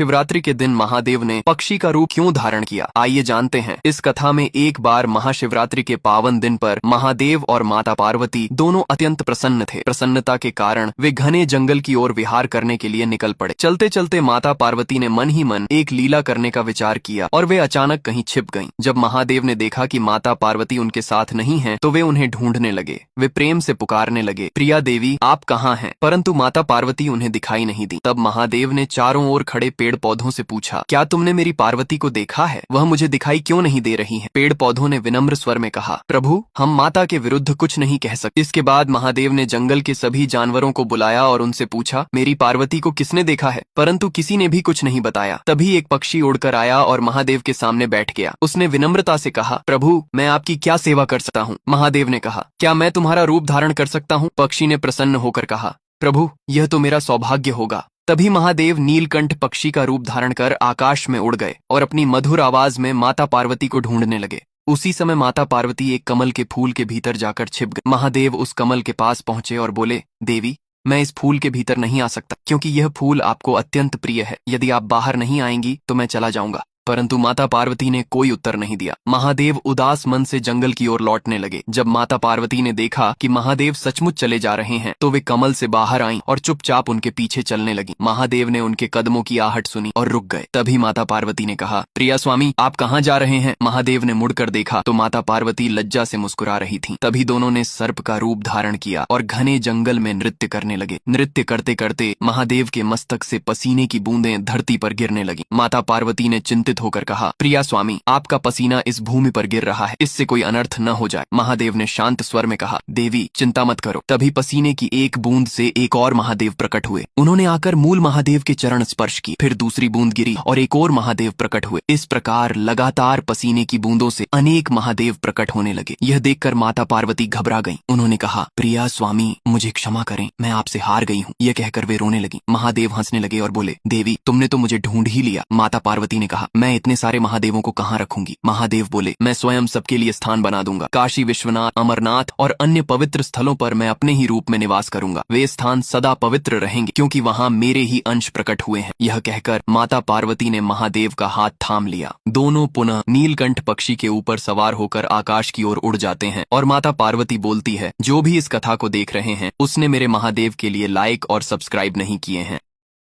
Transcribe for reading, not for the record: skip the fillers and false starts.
महाशिवरात्रि के दिन महादेव ने पक्षी का रूप क्यों धारण किया, आइए जानते हैं। इस कथा में एक बार महाशिवरात्रि के पावन दिन पर महादेव और माता पार्वती दोनों अत्यंत प्रसन्न थे। प्रसन्नता के कारण वे घने जंगल की ओर विहार करने के लिए निकल पड़े। चलते चलते माता पार्वती ने मन ही मन एक लीला करने का विचार किया और वे अचानक कहीं छिप गईं। जब महादेव ने देखा कि माता पार्वती उनके साथ नहीं हैं, तो वे उन्हें ढूंढने लगे। वे प्रेम से पुकारने लगे, प्रिया देवी आप कहाँ हैं? परंतु माता पार्वती उन्हें दिखाई नहीं दी। तब महादेव ने चारों ओर खड़े पेड़ पौधों से पूछा, क्या तुमने मेरी पार्वती को देखा है? वह मुझे दिखाई क्यों नहीं दे रही है? पेड़ पौधों ने विनम्र स्वर में कहा, प्रभु हम माता के विरुद्ध कुछ नहीं कह सकते। इसके बाद महादेव ने जंगल के सभी जानवरों को बुलाया और उनसे पूछा, मेरी पार्वती को किसने देखा है? परंतु किसी ने भी कुछ नहीं बताया। तभी एक पक्षी उड़कर आया और महादेव के सामने बैठ गया। उसने विनम्रता से कहा, प्रभु मैं आपकी क्या सेवा कर सकता हूँ? महादेव ने कहा, क्या मैं तुम्हारा रूप धारण कर सकता हूँ? पक्षी ने प्रसन्न होकर कहा, प्रभु यह तो मेरा सौभाग्य होगा। तभी महादेव नीलकंठ पक्षी का रूप धारण कर आकाश में उड़ गए और अपनी मधुर आवाज में माता पार्वती को ढूंढने लगे। उसी समय माता पार्वती एक कमल के फूल के भीतर जाकर छिप गई। महादेव उस कमल के पास पहुंचे और बोले, देवी मैं इस फूल के भीतर नहीं आ सकता, क्योंकि यह फूल आपको अत्यंत प्रिय है। यदि आप बाहर नहीं आएंगी तो मैं चला जाऊंगा। परंतु माता पार्वती ने कोई उत्तर नहीं दिया। महादेव उदास मन से जंगल की ओर लौटने लगे। जब माता पार्वती ने देखा कि महादेव सचमुच चले जा रहे हैं, तो वे कमल से बाहर आईं और चुपचाप उनके पीछे चलने लगी। महादेव ने उनके कदमों की आहट सुनी और रुक गए। तभी माता पार्वती ने कहा, प्रिया स्वामी आप कहाँ जा रहे हैं? महादेव ने मुड़कर देखा तो माता पार्वती लज्जा से मुस्कुरा रही थी। तभी दोनों ने सर्प का रूप धारण किया और घने जंगल में नृत्य करने लगे। नृत्य करते करते महादेव के मस्तक से पसीने की बूंदें धरती पर गिरने लगी। माता पार्वती ने चिंतित होकर कहा, प्रिया स्वामी आपका पसीना इस भूमि पर गिर रहा है, इससे कोई अनर्थ न हो जाए। महादेव ने शांत स्वर में कहा, देवी चिंता मत करो। तभी पसीने की एक बूंद से एक और महादेव प्रकट हुए। उन्होंने आकर मूल महादेव के चरण स्पर्श की। फिर दूसरी बूंद गिरी और एक और महादेव प्रकट हुए। इस प्रकार लगातार पसीने की बूंदों से अनेक महादेव प्रकट होने लगे। यह देखकर माता पार्वती घबरा गईं। उन्होंने कहा, प्रिया स्वामी मुझे क्षमा करें, मैं आपसे हार गई हूँ। यह कहकर वे रोने लगी। महादेव हंसने लगे और बोले, देवी तुमने तो मुझे ढूंढ ही लिया। माता पार्वती ने कहा, मैं इतने सारे महादेवों को कहाँ रखूंगी? महादेव बोले, मैं स्वयं सबके लिए स्थान बना दूंगा। काशी विश्वनाथ, अमरनाथ और अन्य पवित्र स्थलों पर मैं अपने ही रूप में निवास करूंगा। वे स्थान सदा पवित्र रहेंगे, क्योंकि वहाँ मेरे ही अंश प्रकट हुए हैं। यह कहकर माता पार्वती ने महादेव का हाथ थाम लिया। दोनों पुनः नीलकंठ पक्षी के ऊपर सवार होकर आकाश की ओर उड़ जाते हैं और माता पार्वती बोलती है, जो भी इस कथा को देख रहे हैं उसने मेरे महादेव के लिए लाइक और सब्सक्राइब नहीं किए हैं।